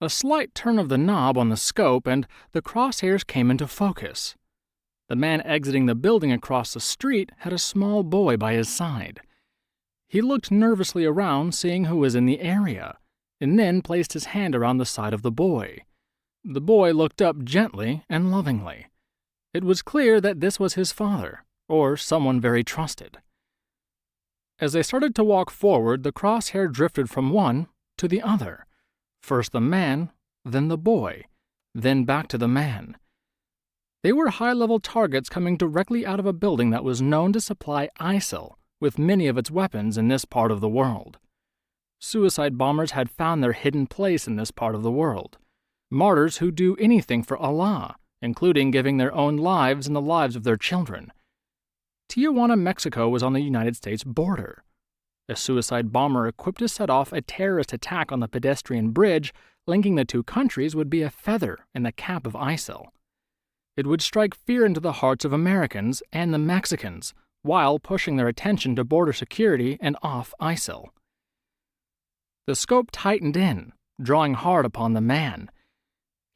A slight turn of the knob on the scope and the crosshairs came into focus. The man exiting the building across the street had a small boy by his side. He looked nervously around, seeing who was in the area, and then placed his hand around the side of the boy. The boy looked up gently and lovingly. It was clear that this was his father, or someone very trusted. As they started to walk forward, the crosshair drifted from one to the other. First the man, then the boy, then back to the man. They were high-level targets coming directly out of a building that was known to supply ISIL with many of its weapons in this part of the world. Suicide bombers had found their hidden place in this part of the world. Martyrs who do anything for Allah, including giving their own lives and the lives of their children. Tijuana, Mexico was on the United States border. A suicide bomber equipped to set off a terrorist attack on the pedestrian bridge linking the two countries would be a feather in the cap of ISIL. It would strike fear into the hearts of Americans and the Mexicans while pushing their attention to border security and off ISIL. The scope tightened in, drawing hard upon the man.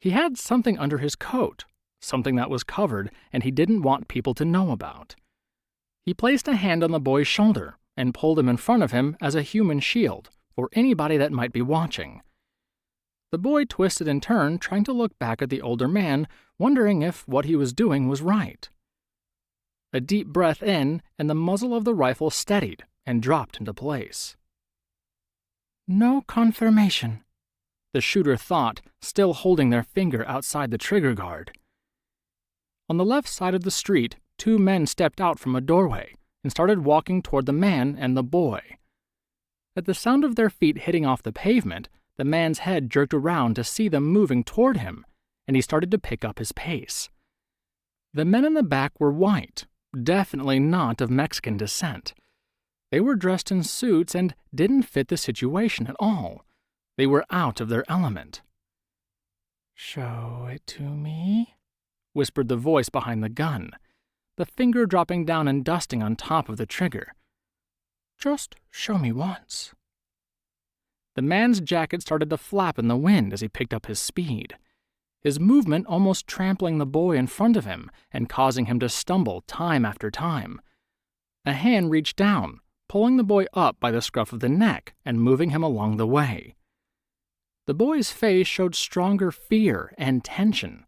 He had something under his coat, something that was covered and he didn't want people to know about. He placed a hand on the boy's shoulder and pulled him in front of him as a human shield for anybody that might be watching. The boy twisted and turned, trying to look back at the older man, wondering if what he was doing was right. A deep breath in, and the muzzle of the rifle steadied and dropped into place. No confirmation, the shooter thought, still holding their finger outside the trigger guard. On the left side of the street, two men stepped out from a doorway and started walking toward the man and the boy. At the sound of their feet hitting off the pavement, the man's head jerked around to see them moving toward him, and he started to pick up his pace. The men in the back were white, definitely not of Mexican descent. They were dressed in suits and didn't fit the situation at all. They were out of their element. "Show it to me," whispered the voice behind the gun, the finger dropping down and dusting on top of the trigger. "Just show me once." The man's jacket started to flap in the wind as he picked up his speed, his movement almost trampling the boy in front of him and causing him to stumble time after time. A hand reached down, pulling the boy up by the scruff of the neck and moving him along the way. The boy's face showed stronger fear and tension.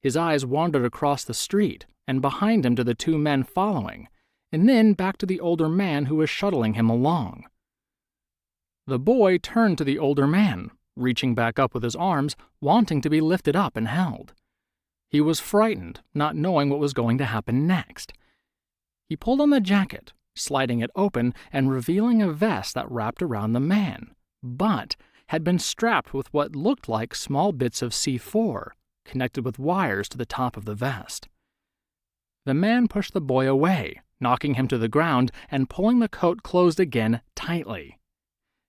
His eyes wandered across the street and behind him to the two men following, and then back to the older man who was shuttling him along. The boy turned to the older man, reaching back up with his arms, wanting to be lifted up and held. He was frightened, not knowing what was going to happen next. He pulled on the jacket, sliding it open and revealing a vest that wrapped around the man, but had been strapped with what looked like small bits of C4, connected with wires to the top of the vest. The man pushed the boy away, knocking him to the ground and pulling the coat closed again tightly.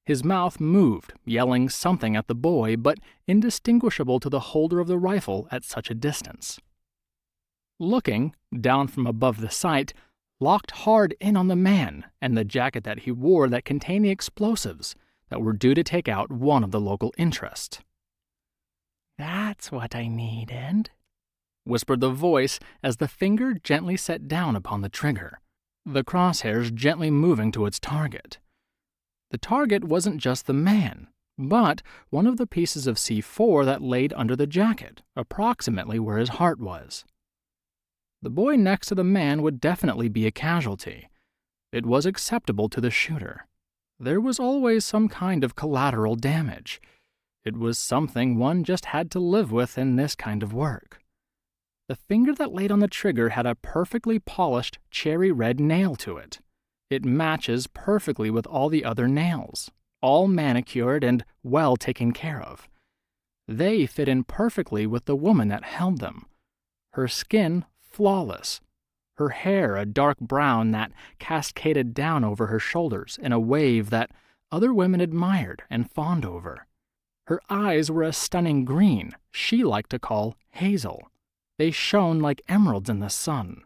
His mouth moved, yelling something at the boy, but indistinguishable to the holder of the rifle at such a distance. Looking, down from above the sight, locked hard in on the man and the jacket that he wore that contained the explosives that were due to take out one of the local interests. "That's what I needed," whispered the voice as the finger gently set down upon the trigger, the crosshairs gently moving to its target. The target wasn't just the man, but one of the pieces of C4 that laid under the jacket, approximately where his heart was. The boy next to the man would definitely be a casualty. It was acceptable to the shooter. There was always some kind of collateral damage. It was something one just had to live with in this kind of work. The finger that laid on the trigger had a perfectly polished cherry red nail to it. It matches perfectly with all the other nails, all manicured and well taken care of. They fit in perfectly with the woman that held them. Her skin flawless, her hair a dark brown that cascaded down over her shoulders in a wave that other women admired and fawned over. Her eyes were a stunning green she liked to call hazel. They shone like emeralds in the sun.